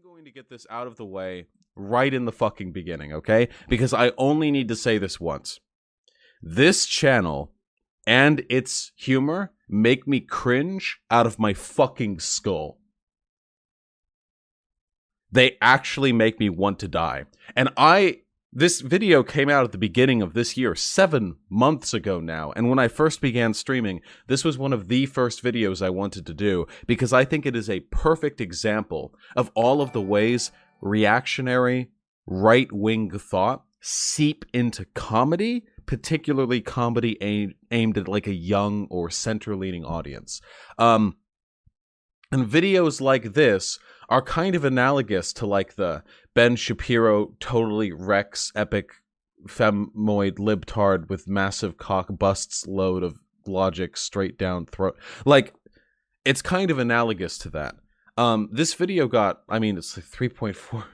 going to get this out of the way right in the fucking beginning, okay? Because I only need to say this once. This channel and its humor make me cringe out of my fucking skull. They actually make me want to die. And this video came out at the beginning of this year, 7 months ago now. And when I first began streaming, this was one of the first videos I wanted to do because I think it is a perfect example of all of the ways reactionary, right-wing thought seep into comedy, particularly comedy aimed at like a young or center-leaning audience. And videos like this are kind of analogous to like the Ben Shapiro totally wrecks epic femoid libtard with massive cock busts load of logic straight down throat. Like, it's kind of analogous to that. This video got, I mean, it's like 3.4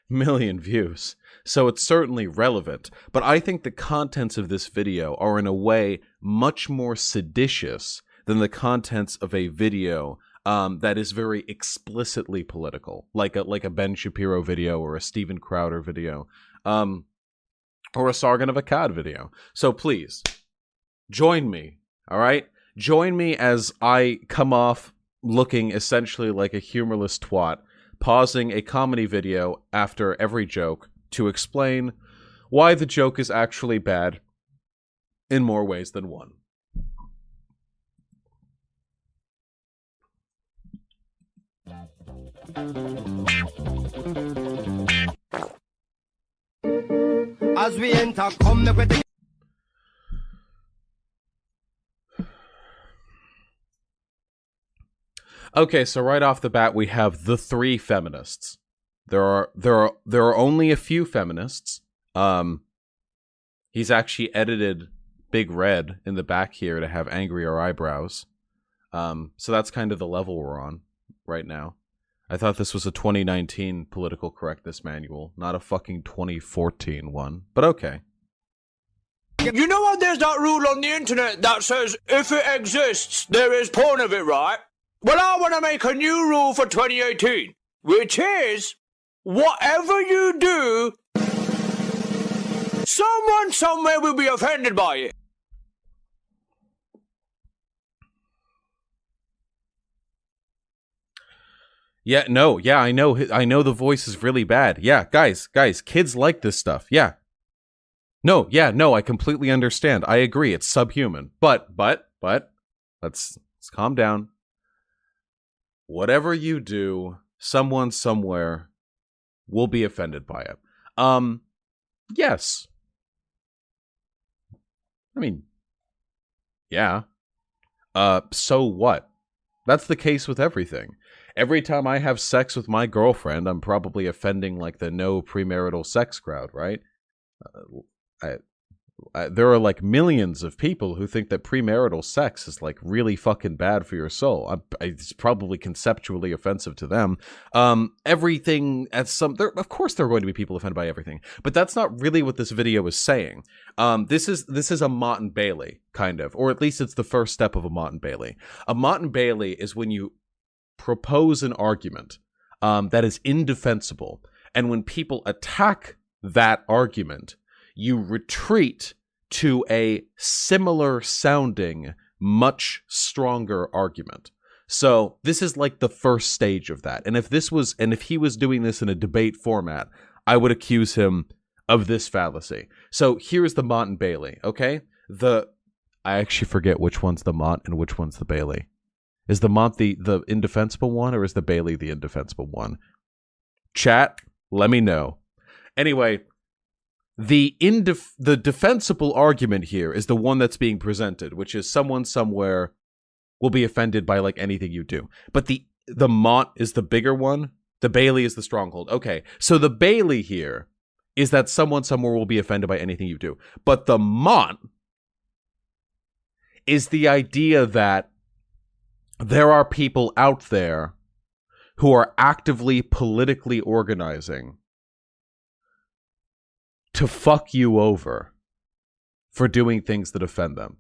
million views, so it's certainly relevant. But I think the contents of this video are in a way much more seditious than the contents of a video that is very explicitly political, like a Ben Shapiro video or a Steven Crowder video, or a Sargon of Akkad video. So please, join me, all right? Join me as I come off looking essentially like a humorless twat, pausing a comedy video after every joke to explain why the joke is actually bad in more ways than one. As we enter, come with the... Okay, so right off the bat we have the three feminists. There are only a few feminists. He's actually edited Big Red in the back here to have angrier eyebrows. So that's kind of the level we're on right now. I thought this was a 2019 political correctness manual, not a fucking 2014 one. But okay. You know how there's that rule on the internet that says, if it exists, there is porn of it, right? Well, I want to make a new rule for 2018, which is, whatever you do, someone somewhere will be offended by it. Yeah, I know the voice is really bad. Yeah, guys, kids like this stuff. Yeah. No, I completely understand. I agree, it's subhuman. But, let's calm down. Whatever you do, someone somewhere will be offended by it. Yes. I mean, yeah. So what? That's the case with everything. Every time I have sex with my girlfriend, I'm probably offending, like, the no premarital sex crowd, right? There are, like, millions of people who think that premarital sex is, like, really fucking bad for your soul. It's probably conceptually offensive to them. Everything, of course there are going to be people offended by everything, but that's not really what this video is saying. This is a Motte and Bailey, kind of, or at least it's the first step of a Motte and Bailey. A Motte and Bailey is when you propose an argument that is indefensible, and when people attack that argument, you retreat to a similar sounding, much stronger argument. So this is like the first stage of that. And if he was doing this in a debate format, I would accuse him of this fallacy. So here's the Motte and Bailey, okay? I actually forget which one's the Motte and which one's the Bailey. Is the Motte the indefensible one, or is the Bailey the indefensible one? Chat, let me know. Anyway, the defensible argument here is the one that's being presented, which is someone somewhere will be offended by, like, anything you do. But the Motte is the bigger one. The Bailey is the stronghold. Okay, so the Bailey here is that someone somewhere will be offended by anything you do. But the Motte is the idea that there are people out there who are actively politically organizing to fuck you over for doing things that offend them.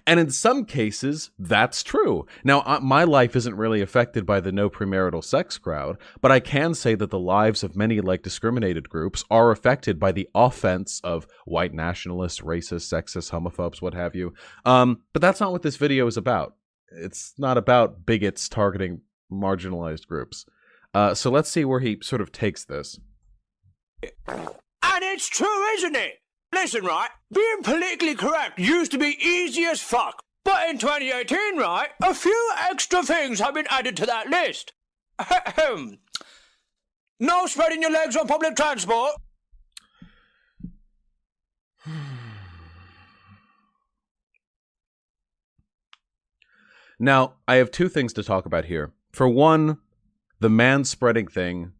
And in some cases, that's true. Now, my life isn't really affected by the no premarital sex crowd, but I can say that the lives of many like discriminated groups are affected by the offense of white nationalists, racists, sexists, homophobes, what have you. But that's not what this video is about. It's not about bigots targeting marginalized groups. So let's see where he sort of takes this. And it's true, isn't it? Listen, right, being politically correct used to be easy as fuck. But in 2018, right, a few extra things have been added to that list. No spreading your legs on public transport. Now, I have two things to talk about here. For one, the man-spreading thing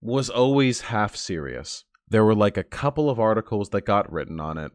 was always half serious. There were like a couple of articles that got written on it.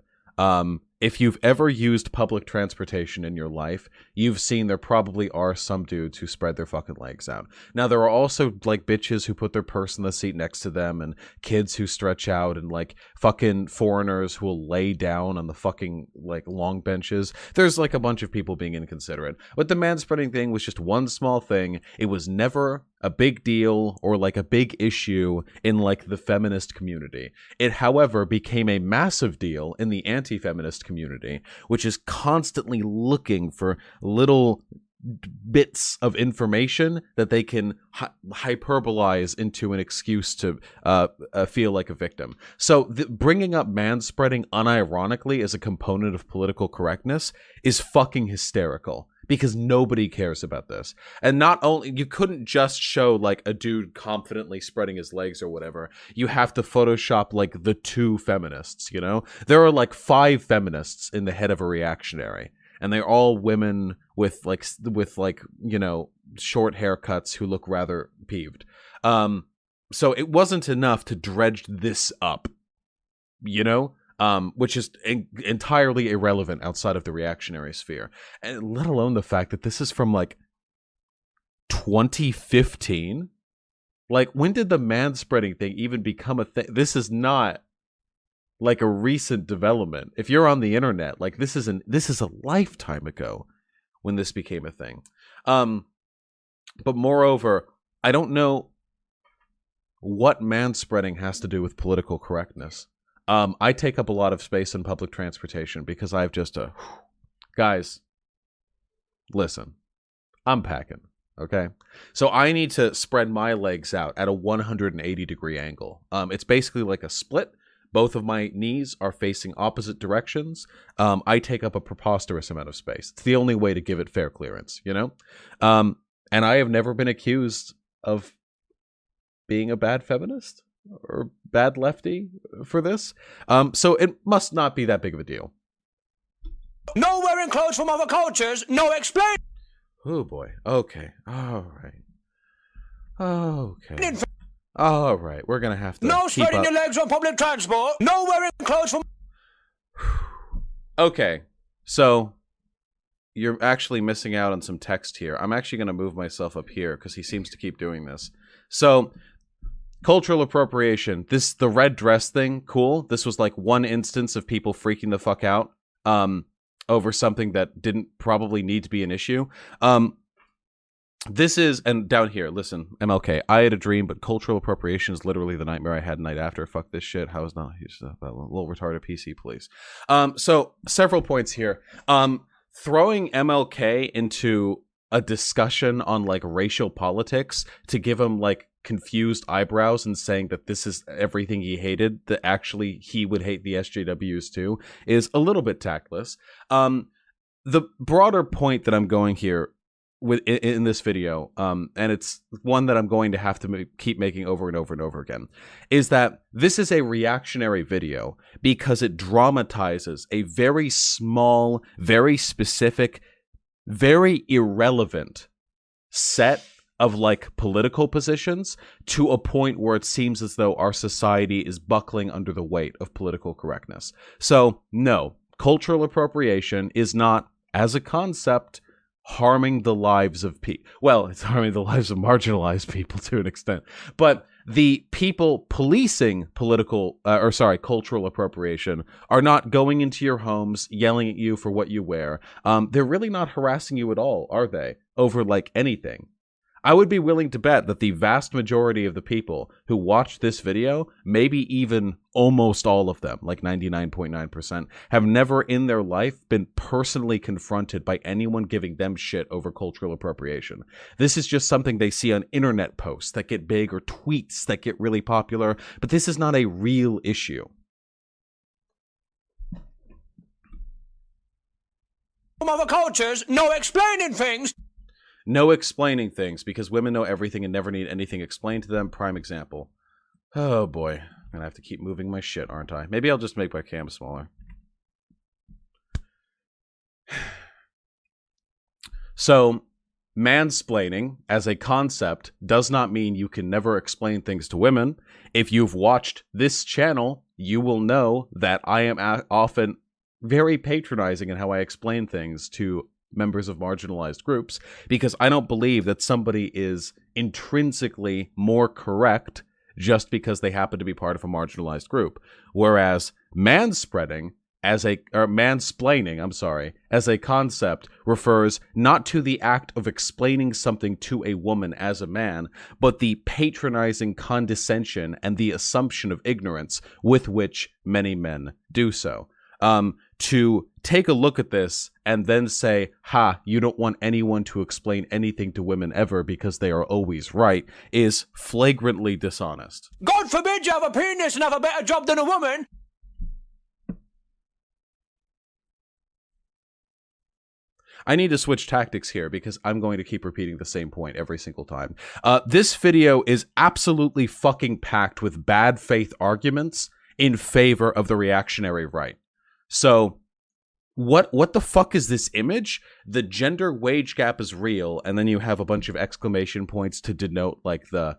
If you've ever used public transportation in your life, you've seen there probably are some dudes who spread their fucking legs out. Now, there are also like bitches who put their purse in the seat next to them, and kids who stretch out, and like fucking foreigners who will lay down on the fucking like long benches. There's like a bunch of people being inconsiderate. But the man-spreading thing was just one small thing. It was never a big deal or like a big issue in like the feminist community. It, however, became a massive deal in the anti-feminist community, which is constantly looking for little bits of information that they can hyperbolize into an excuse to feel like a victim. So bringing up manspreading unironically as a component of political correctness is fucking hysterical, because nobody cares about this. And not only, you couldn't just show like a dude confidently spreading his legs or whatever. You have to Photoshop like the two feminists, you know? There are like 5 feminists in the head of a reactionary, and they're all women with like, you know, short haircuts who look rather peeved. So it wasn't enough to dredge this up, you know? Which is entirely irrelevant outside of the reactionary sphere, and let alone the fact that this is from like 2015. Like, when did the manspreading thing even become a thing? This is not like a recent development. If you're on the internet, like this is a lifetime ago when this became a thing. But moreover, I don't know what manspreading has to do with political correctness. I take up a lot of space in public transportation because I've just guys, listen, I'm packing, okay? So I need to spread my legs out at a 180-degree angle. It's basically like a split. Both of my knees are facing opposite directions. I take up a preposterous amount of space. It's the only way to give it fair clearance, you know? And I have never been accused of being a bad feminist or bad lefty for this. So it must not be that big of a deal. No wearing clothes from other cultures, no explain. Oh boy. Okay. All right. Okay. All right. We're going to have to No spreading your legs on public transport. No wearing clothes from... Okay. So you're actually missing out on some text here. I'm actually going to move myself up here because he seems to keep doing this. So cultural appropriation. The red dress thing, cool. This was like one instance of people freaking the fuck out over something that didn't probably need to be an issue. This is, and down here, listen, MLK, I had a dream, but cultural appropriation is literally the nightmare I had night after. Fuck this shit. How is not that little retarded PC, please? So several points here. Throwing MLK into a discussion on like racial politics to give him like confused eyebrows and saying that this is everything he hated, that actually he would hate the SJWs too, is a little bit tactless. The broader point that I'm going here in this video, and it's one that I'm going to have to keep making over and over and over again, is that this is a reactionary video because it dramatizes a very small, very specific, very irrelevant set of like political positions to a point where it seems as though our society is buckling under the weight of political correctness. So no, cultural appropriation is not, as a concept, harming the lives of people. Well, it's harming the lives of marginalized people to an extent, but the people policing cultural appropriation are not going into your homes, yelling at you for what you wear. They're really not harassing you at all, are they? Over like anything. I would be willing to bet that the vast majority of the people who watched this video, maybe even almost all of them, like 99.9%, have never in their life been personally confronted by anyone giving them shit over cultural appropriation. This is just something they see on internet posts that get big or tweets that get really popular, but this is not a real issue. Other cultures, no explaining things. No explaining things, because women know everything and never need anything explained to them. Prime example. Oh boy. I'm gonna have to keep moving my shit, aren't I? Maybe I'll just make my cam smaller. So, mansplaining as a concept does not mean you can never explain things to women. If you've watched this channel, you will know that I am often very patronizing in how I explain things to members of marginalized groups, because I don't believe that somebody is intrinsically more correct just because they happen to be part of a marginalized group. Whereas mansplaining as a concept refers not to the act of explaining something to a woman as a man, but the patronizing condescension and the assumption of ignorance with which many men do so. To take a look at this and then say, ha, you don't want anyone to explain anything to women ever because they are always right, is flagrantly dishonest. God forbid you have a penis and have a better job than a woman. I need to switch tactics here because I'm going to keep repeating the same point every single time. This video is absolutely fucking packed with bad faith arguments in favor of the reactionary right. So, what the fuck is this image? The gender wage gap is real, and then you have a bunch of exclamation points to denote like the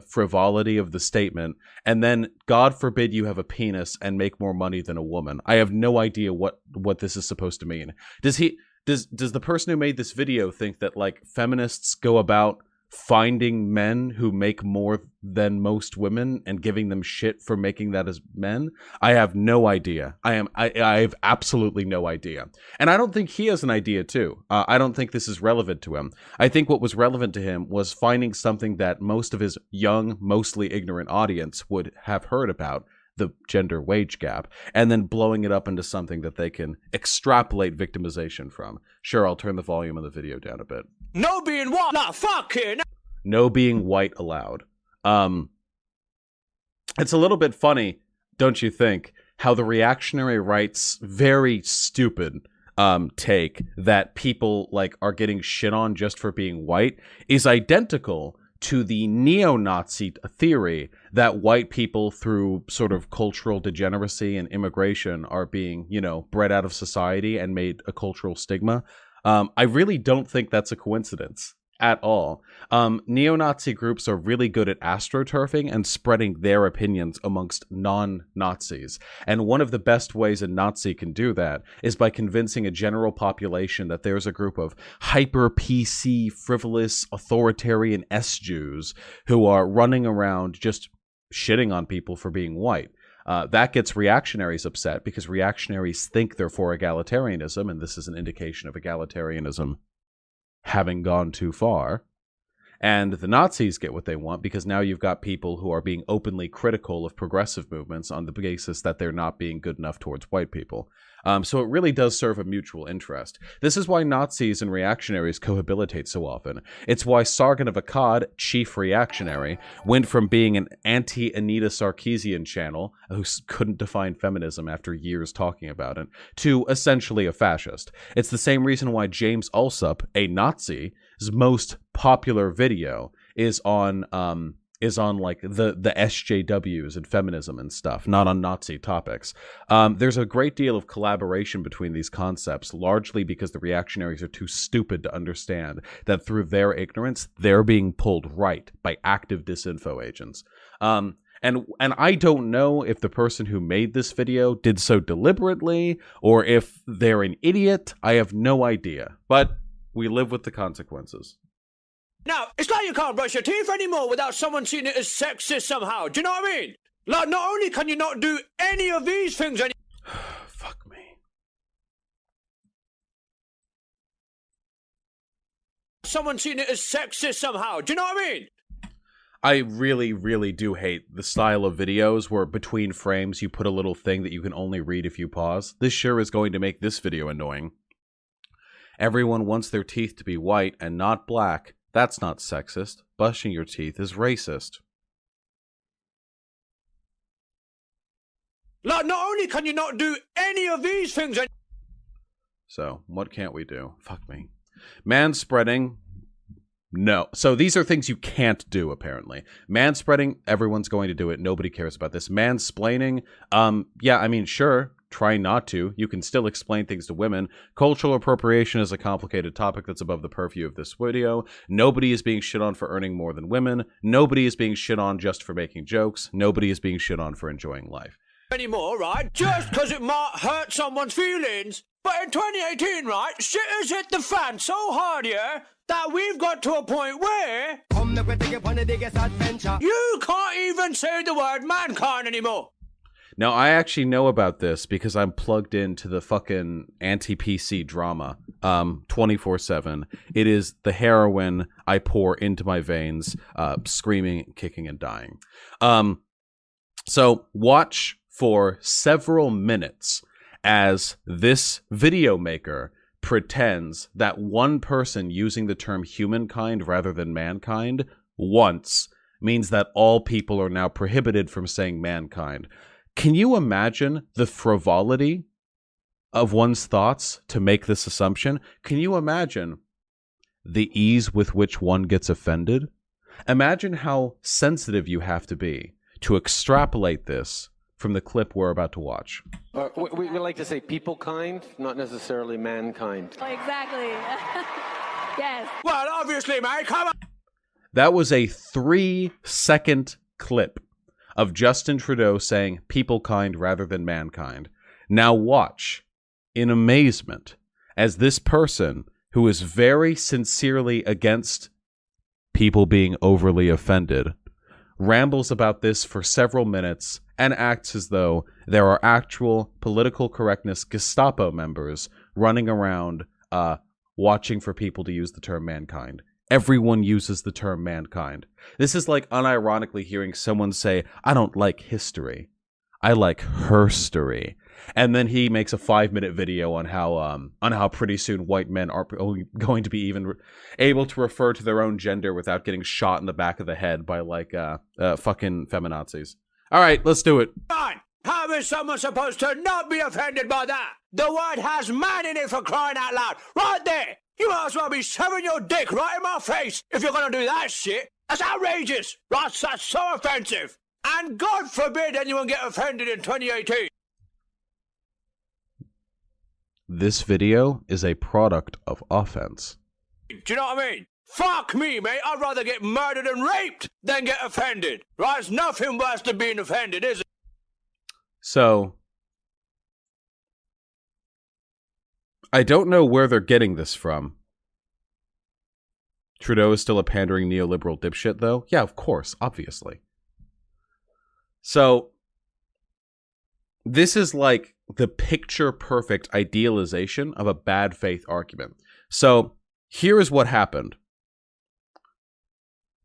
frivolity of the statement, and then God forbid you have a penis and make more money than a woman. I have no idea what this is supposed to mean. Does the person who made this video think that like feminists go about finding men who make more than most women and giving them shit for making that as men? I have no idea. I have absolutely no idea. And I don't think he has an idea too. I don't think this is relevant to him. I think what was relevant to him was finding something that most of his young, mostly ignorant audience would have heard about, the gender wage gap, and then blowing it up into something that they can extrapolate victimization from. Sure, I'll turn the volume of the video down a bit. No being what? Not fucking. No being white allowed. It's a little bit funny, don't you think, how the reactionary right's very stupid take that people like are getting shit on just for being white is identical to the neo-Nazi theory that white people, through sort of cultural degeneracy and immigration, are being, bred out of society and made a cultural stigma. I really don't think that's a coincidence at all. Neo-Nazi groups are really good at astroturfing and spreading their opinions amongst non-Nazis. And one of the best ways a Nazi can do that is by convincing a general population that there's a group of hyper-PC, frivolous, authoritarian S-Jews who are running around just shitting on people for being white. That gets reactionaries upset because reactionaries think they're for egalitarianism, and this is an indication of egalitarianism having gone too far. And the Nazis get what they want because now you've got people who are being openly critical of progressive movements on the basis that they're not being good enough towards white people. So it really does serve a mutual interest. This is why Nazis and reactionaries cohabitate so often. It's why Sargon of Akkad, chief reactionary, went from being an anti-Anita Sarkeesian channel, who couldn't define feminism after years talking about it, to essentially a fascist. It's the same reason why James Alsop, a Nazi, his most popular video is on like the SJWs and feminism and stuff, not on Nazi topics. There's a great deal of collaboration between these concepts, largely because the reactionaries are too stupid to understand that through their ignorance, they're being pulled right by active disinfo agents. And I don't know if the person who made this video did so deliberately or if they're an idiot. I have no idea, but we live with the consequences. Now, it's like you can't brush your teeth anymore without someone seeing it as sexist somehow. Do you know what I mean? Like, not only can you not do any of these things anymore. Fuck me. Someone seeing it as sexist somehow. Do you know what I mean? I really, really do hate the style of videos where between frames you put a little thing that you can only read if you pause. This sure is going to make this video annoying. Everyone wants their teeth to be white and not black. That's not sexist. Brushing your teeth is racist. Like, not only can you not do any of these things. So, what can't we do? Fuck me. Manspreading. No. So these are things you can't do, apparently. Manspreading, everyone's going to do it. Nobody cares about this. Mansplaining, yeah, I mean, sure. Try not to. You can still explain things to women. Cultural appropriation is a complicated topic that's above the purview of this video. Nobody is being shit on for earning more than women. Nobody is being shit on just for making jokes. Nobody is being shit on for enjoying life. Anymore, right? Just because it might hurt someone's feelings. But in 2018, right, shit has hit the fan so hard, yeah, that we've got to a point where you can't even say the word mankind anymore. Now, I actually know about this because I'm plugged into the fucking anti-PC drama 24/7. It is the heroin I pour into my veins, screaming, kicking, and dying. So watch for several minutes as this video maker pretends that one person using the term humankind rather than mankind once means that all people are now prohibited from saying mankind. Can you imagine the frivolity of one's thoughts to make this assumption? Can you imagine the ease with which one gets offended? Imagine how sensitive you have to be to extrapolate this from the clip we're about to watch. We like to say people kind, not necessarily mankind. Oh, exactly. Yes. Well, obviously, mate, come on. That was a 3-second clip of Justin Trudeau saying people kind rather than mankind. Now watch in amazement as this person who is very sincerely against people being overly offended rambles about this for several minutes and acts as though there are actual political correctness Gestapo members running around watching for people to use the term mankind. Everyone uses the term mankind. This is like unironically hearing someone say, I don't like history. I like herstory. And then he makes a 5-minute video on how pretty soon white men are going to be even able to refer to their own gender without getting shot in the back of the head by like fucking feminazis. All right, let's do it. Fine. How is someone supposed to not be offended by that? The word has man in it, for crying out loud. Right there. You might as well be shoving your dick right in my face if you're going to do that shit. That's outrageous. That's so offensive. And God forbid anyone get offended in 2018. This video is a product of offense. Do you know what I mean? Fuck me, mate. I'd rather get murdered and raped than get offended. Right? It's nothing worse than being offended, is it? So, I don't know where they're getting this from. Trudeau is still a pandering neoliberal dipshit, though? Yeah, of course, obviously. So, this is like the picture-perfect idealization of a bad faith argument. So, here is what happened.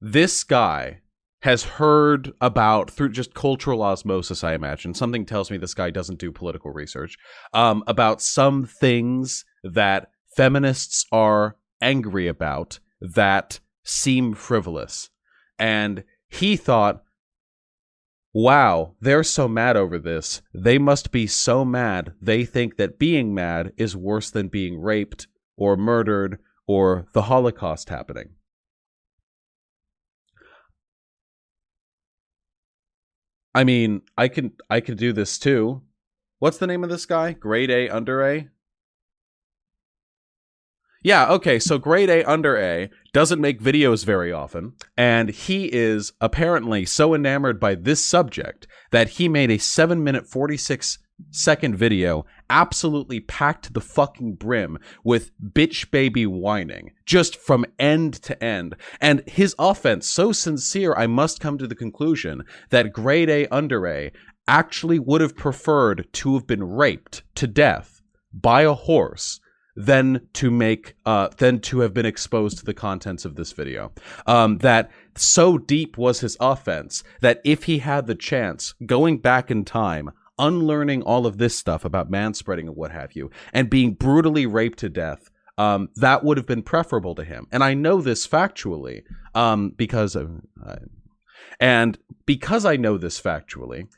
This guy has heard about, through just cultural osmosis, I imagine, something tells me this guy doesn't do political research, about some things that feminists are angry about that seem frivolous. And he thought, wow, they're so mad over this. They must be so mad. They think that being mad is worse than being raped or murdered or the Holocaust happening. I mean, I could do this too. What's the name of this guy? GradeAUnderA? Yeah, okay, so GradeAUnderA doesn't make videos very often, and he is apparently so enamored by this subject that he made a 7-minute, 46 second video absolutely packed to the fucking brim with bitch baby whining, just from end to end. And his offense, so sincere, I must come to the conclusion that grade A under A actually would have preferred to have been raped to death by a horse than to have been exposed to the contents of this video. That so deep was his offense that if he had the chance, going back in time, unlearning all of this stuff about manspreading and what have you, and being brutally raped to death, that would have been preferable to him. And I know this factually, because I know this factually,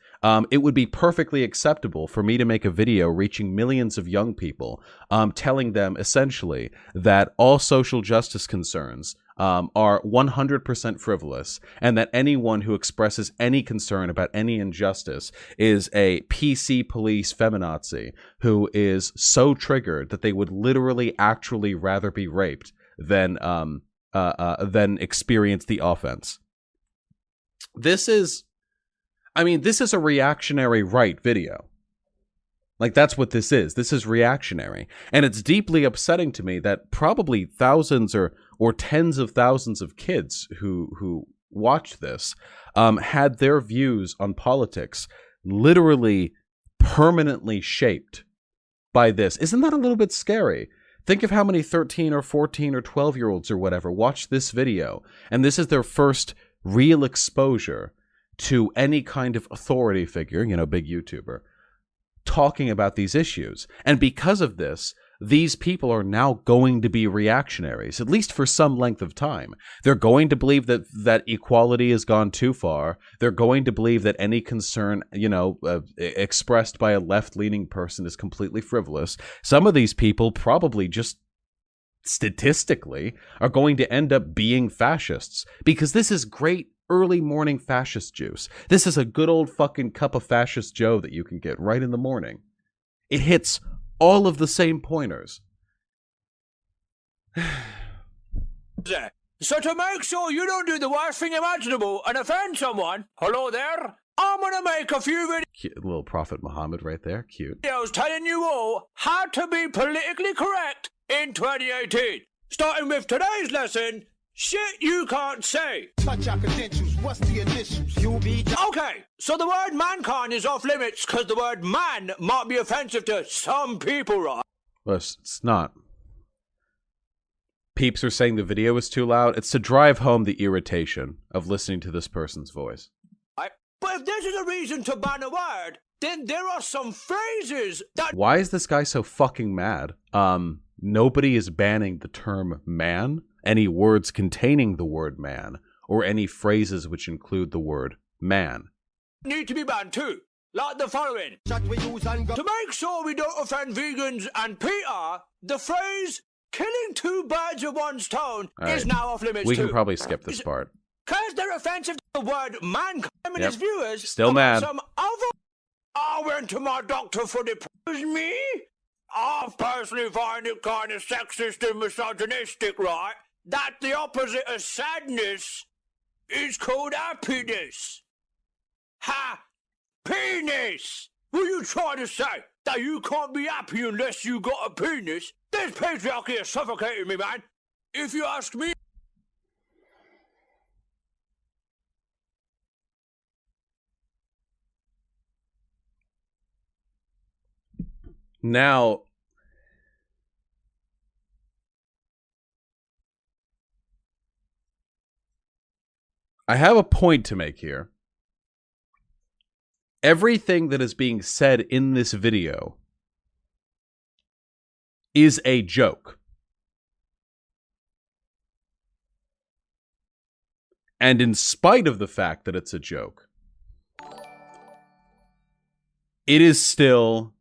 it would be perfectly acceptable for me to make a video reaching millions of young people, telling them essentially that all social justice concerns are 100% frivolous, and that anyone who expresses any concern about any injustice is a PC police feminazi who is so triggered that they would literally actually rather be raped than experience the offense. This is a reactionary right video. Like, that's what this is. This is reactionary. And it's deeply upsetting to me that probably thousands or tens of thousands of kids who watched this had their views on politics literally permanently shaped by this. Isn't that a little bit scary? Think of how many 13 or 14 or 12-year-olds or whatever watch this video, and this is their first real exposure to any kind of authority figure, big YouTuber, talking about these issues. And because of this, these people are now going to be reactionaries, at least for some length of time. They're going to believe that equality has gone too far. They're going to believe that any concern, expressed by a left-leaning person is completely frivolous. Some of these people probably just statistically are going to end up being fascists, because this is great early morning fascist juice. This is a good old fucking cup of fascist Joe that you can get right in the morning. It hits all of the same pointers. So to make sure you don't do the worst thing imaginable and offend someone, hello there, I'm gonna make a few videos. Cute, little Prophet Muhammad right there, cute. Telling you all how to be politically correct in 2018. Starting with today's lesson, shit you can't say. Touch our credentials, what's the initials? Okay, so the word mankind is off limits because the word man might be offensive to some people, right? Well, it's not. Peeps are saying the video is too loud. It's to drive home the irritation of listening to this person's voice. But if this is a reason to ban a word, then there are some phrases that... Why is this guy so fucking mad? Nobody is banning the term man, any words containing the word man, or any phrases which include the word man. Need to be banned too, like the following. To make sure we don't offend vegans and Peter, the phrase killing two birds with one stone is now off limits too. We can probably skip this part. Because they're offensive to the word mankind and his viewers. Still mad. Some other... I went to my doctor for the... Me? I personally find it kind of sexist and misogynistic, right? That the opposite of sadness is called happiness. Penis! What are you trying to say? That you can't be happy unless you got a penis? This patriarchy is suffocating me, man. If you ask me... Now, I have a point to make here. Everything that is being said in this video is a joke. And in spite of the fact that it's a joke, it is still...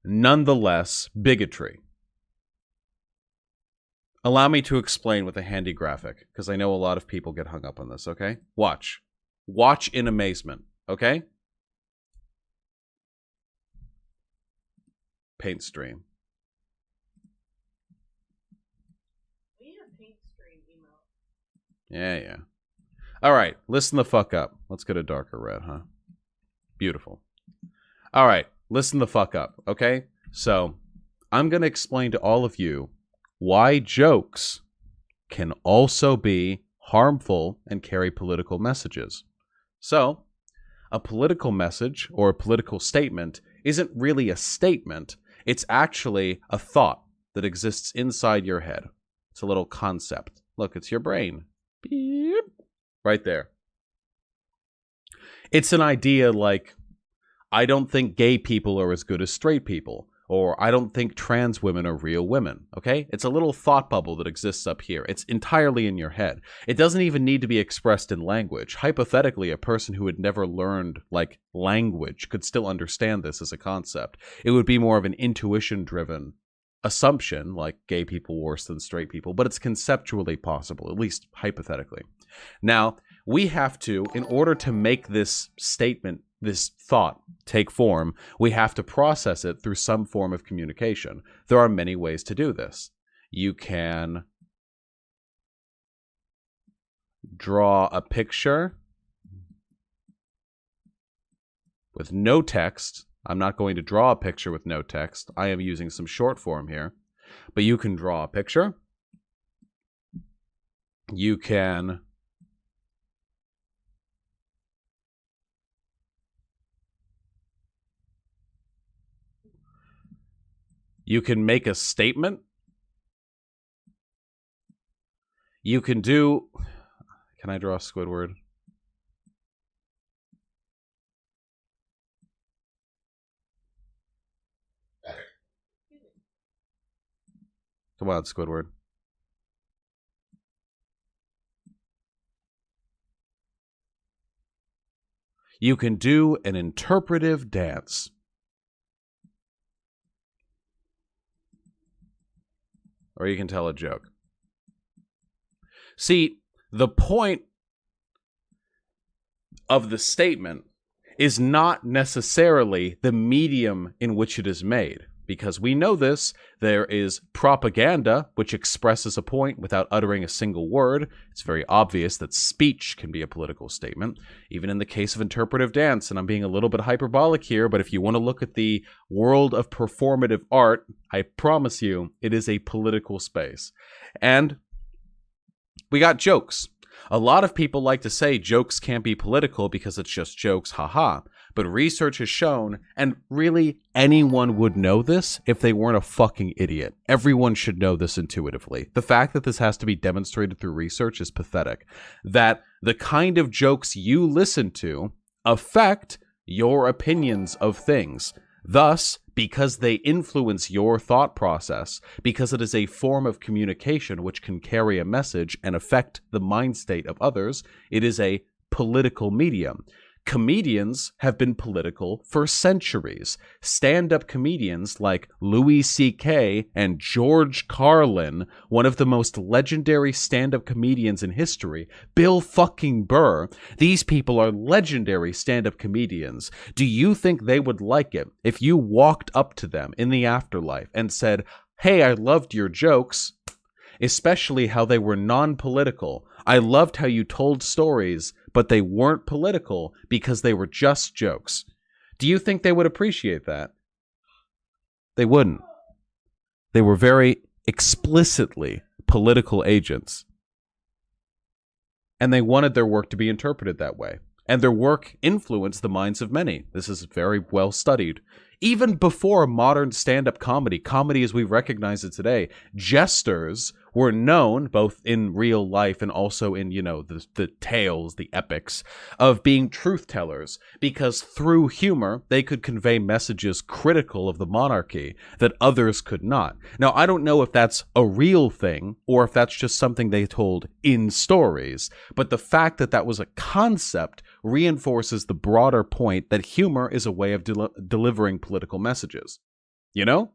nonetheless, bigotry. Allow me to explain with a handy graphic, because I know a lot of people get hung up on this, okay? Watch. Watch in amazement, okay? Paint stream. We need a paint stream emote. Yeah. Alright, listen the fuck up. Let's get a darker red, huh? Beautiful. Alright. listen the fuck up, okay? So, I'm going to explain to all of you why jokes can also be harmful and carry political messages. So, a political message or a political statement isn't really a statement. It's actually a thought that exists inside your head. It's a little concept. Look, it's your brain. Beep. Right there. It's an idea like, I don't think gay people are as good as straight people. Or, I don't think trans women are real women, okay? It's a little thought bubble that exists up here. It's entirely in your head. It doesn't even need to be expressed in language. Hypothetically, a person who had never learned, like, language could still understand this as a concept. It would be more of an intuition-driven assumption, like gay people worse than straight people, but it's conceptually possible, at least hypothetically. Now, we have to, in order to make this statement, this thought take form, we have to process it through some form of communication. There are many ways to do this. You can draw a picture with no text. I'm not going to draw a picture with no text. I am using some short form here. But you can draw a picture. You can make a statement. You can do... Can I draw Squidward? Come on, Squidward. You can do an interpretive dance. Or you can tell a joke. See, the point of the statement is not necessarily the medium in which it is made. Because we know this, there is propaganda, which expresses a point without uttering a single word. It's very obvious that speech can be a political statement, even in the case of interpretive dance. And I'm being a little bit hyperbolic here, but if you want to look at the world of performative art, I promise you, it is a political space. And we got jokes. A lot of people like to say jokes can't be political because it's just jokes, haha. But research has shown, and really anyone would know this if they weren't a fucking idiot. Everyone should know this intuitively. The fact that this has to be demonstrated through research is pathetic. That the kind of jokes you listen to affect your opinions of things. Thus, because they influence your thought process, because it is a form of communication which can carry a message and affect the mind state of others, it is a political medium. Comedians have been political for centuries. Stand-up comedians like Louis C.K. and George Carlin, one of the most legendary stand-up comedians in history, Bill fucking Burr. These people are legendary stand-up comedians. Do you think they would like it if you walked up to them in the afterlife and said, "Hey, I loved your jokes, especially how they were non-political. I loved how you told stories, but they weren't political because they were just jokes." Do you think they would appreciate that? They wouldn't. They were very explicitly political agents. And they wanted their work to be interpreted that way. And their work influenced the minds of many. This is very well studied. Even before modern stand-up comedy, comedy as we recognize it today, jesters were known, both in real life and also in, the tales, the epics, of being truth-tellers, because through humor, they could convey messages critical of the monarchy that others could not. Now, I don't know if that's a real thing, or if that's just something they told in stories, but the fact that that was a concept reinforces the broader point that humor is a way of delivering political messages. You know?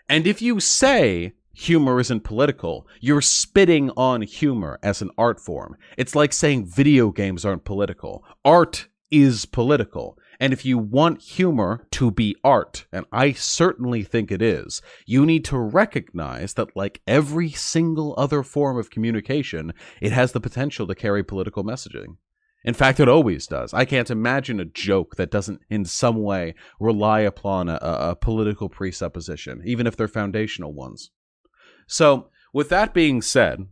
And if you say humor isn't political, you're spitting on humor as an art form. It's like saying video games aren't political. Art is political. And if you want humor to be art, and I certainly think it is, you need to recognize that, like every single other form of communication, it has the potential to carry political messaging. In fact, it always does. I can't imagine a joke that doesn't in some way rely upon a political presupposition, even if they're foundational ones. So, with that being said,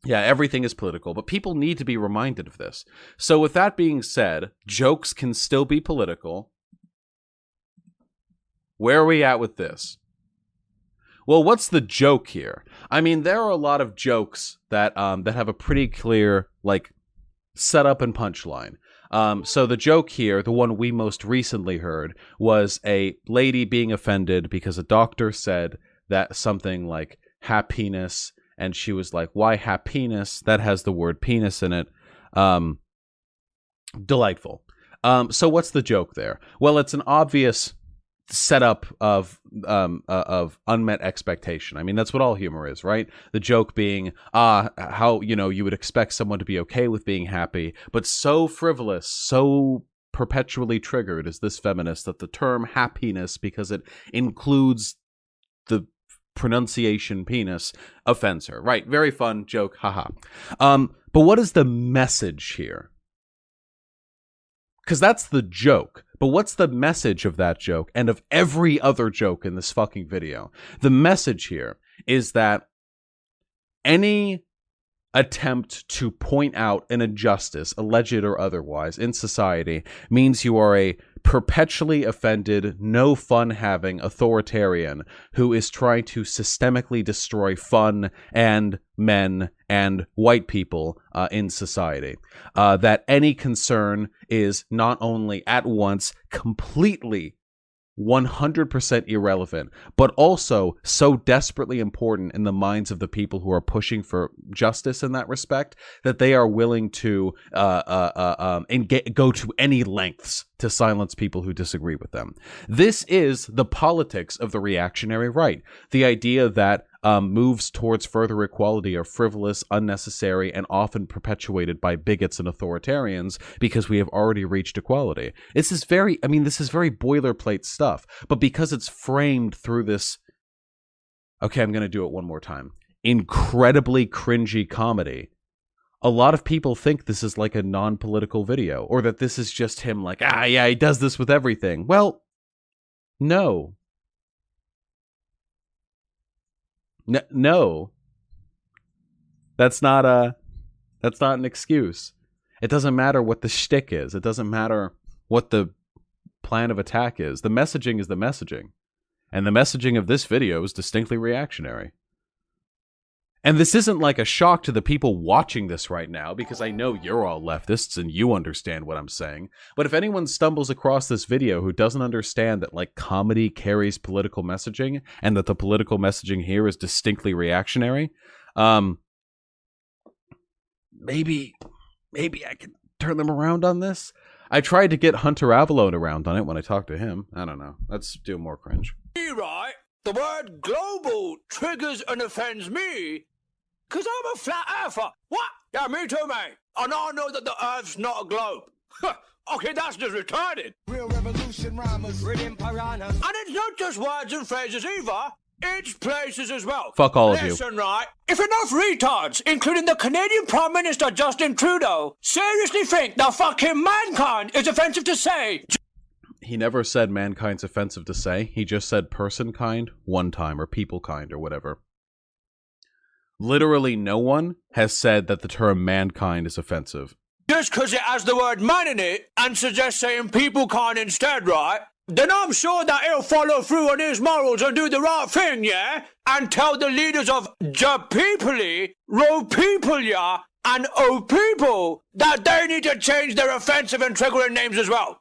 yeah, everything is political, but people need to be reminded of this. So, with that being said, jokes can still be political. Where are we at with this? Well, what's the joke here? I mean, there are a lot of jokes that that have a pretty clear, like, setup and punchline. So the joke here, the one we most recently heard, was a lady being offended because a doctor said that something like happiness, and she was like, why happiness? That has the word penis in it. Delightful. So what's the joke there? Well, it's an obvious setup of unmet expectation. I mean, that's what all humor is, right? The joke being, how, you would expect someone to be okay with being happy, but so frivolous, so perpetually triggered is this feminist that the term happiness, because it includes the pronunciation penis, offends her. Right, very fun joke, haha. But what is the message here? Because that's the joke. But what's the message of that joke and of every other joke in this fucking video? The message here is that any attempt to point out an injustice, alleged or otherwise, in society means you are a perpetually offended, no fun-having authoritarian who is trying to systemically destroy fun and men and white people in society. That any concern is not only at once completely 100% irrelevant, but also so desperately important in the minds of the people who are pushing for justice in that respect that they are willing to go to any lengths to silence people who disagree with them. This is the politics of the reactionary right. The idea that moves towards further equality are frivolous, unnecessary, and often perpetuated by bigots and authoritarians because we have already reached equality. This is very boilerplate stuff, but because it's framed through this, okay, I'm going to do it one more time, incredibly cringy comedy, a lot of people think this is like a non-political video, or that this is just him like, yeah, he does this with everything. Well, no. No, that's not an excuse. It doesn't matter what the shtick is. It doesn't matter what the plan of attack is. The messaging is the messaging. And the messaging of this video is distinctly reactionary. And this isn't like a shock to the people watching this right now, because I know you're all leftists and you understand what I'm saying. But if anyone stumbles across this video who doesn't understand that, like, comedy carries political messaging and that the political messaging here is distinctly reactionary, maybe I can turn them around on this. I tried to get Hunter Avallone around on it when I talked to him. I don't know. Let's do more cringe. Right? The word global triggers and offends me because I'm a flat earther. What? Yeah, me too, mate. And I know that the earth's not a globe. Okay, that's just retarded. Real revolution rhymers. And it's not just words and phrases either. It's places as well. Fuck all of you. Listen, right? If enough retards, including the Canadian Prime Minister Justin Trudeau, seriously think that fucking mankind is offensive to say... He never said mankind's offensive to say. He just said person kind one time, or people kind, or whatever. Literally no one has said that the term mankind is offensive. Just because it has the word man in it and suggests saying people kind instead, right? Then I'm sure that he'll follow through on his morals and do the right thing, yeah? And tell the leaders of Ja Peoply, Ro People, yeah, and O People that they need to change their offensive and triggering names as well.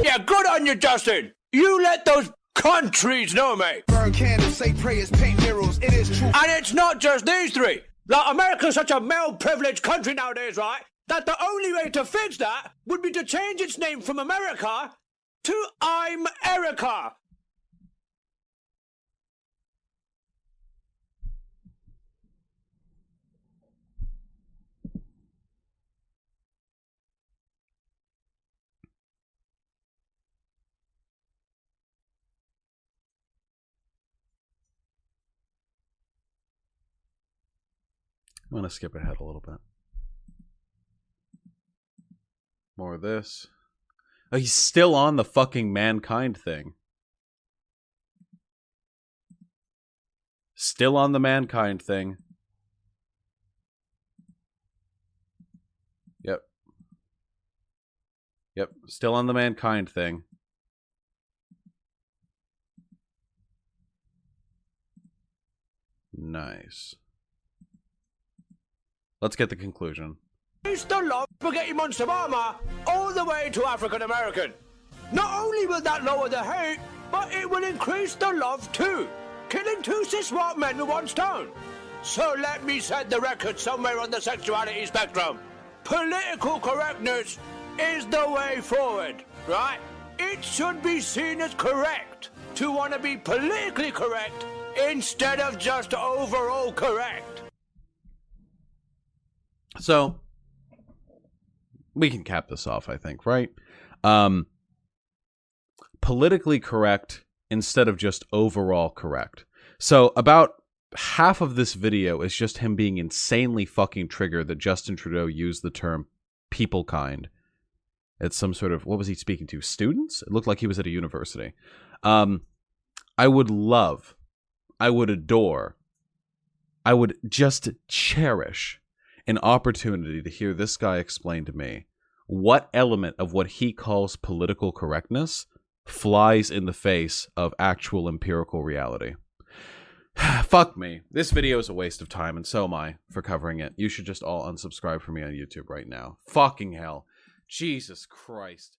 Yeah, good on you, Justin. You let those countries know, mate. Burn candles, say prayers, paint murals. It is true. And it's not just these three. Like, America's such a male-privileged country nowadays, right? That the only way to fix that would be to change its name from America to I'm Erica. I'm gonna skip ahead a little bit. More of this. Oh, he's still on the fucking mankind thing. Still on the mankind thing. Yep. Yep, still on the mankind thing. Nice. Let's get the conclusion. Increase the love spaghetti monster armor all the way to African American. Not only will that lower the hate, but it will increase the love too, killing two cis white men with one stone. So let me set the record somewhere on the sexuality spectrum. Political correctness is the way forward, right? It should be seen as correct to want to be politically correct instead of just overall correct. So, we can cap this off, I think, right? Politically correct instead of just overall correct. So, about half of this video is just him being insanely fucking triggered that Justin Trudeau used the term people kind. It's some sort of, what was he speaking to? Students? It looked like he was at a university. I would love, I would adore, I would just cherish an opportunity to hear this guy explain to me what element of what he calls political correctness flies in the face of actual empirical reality. Fuck me. This video is a waste of time, and so am I for covering it. You should just all unsubscribe from me on YouTube right now. Fucking hell. Jesus Christ.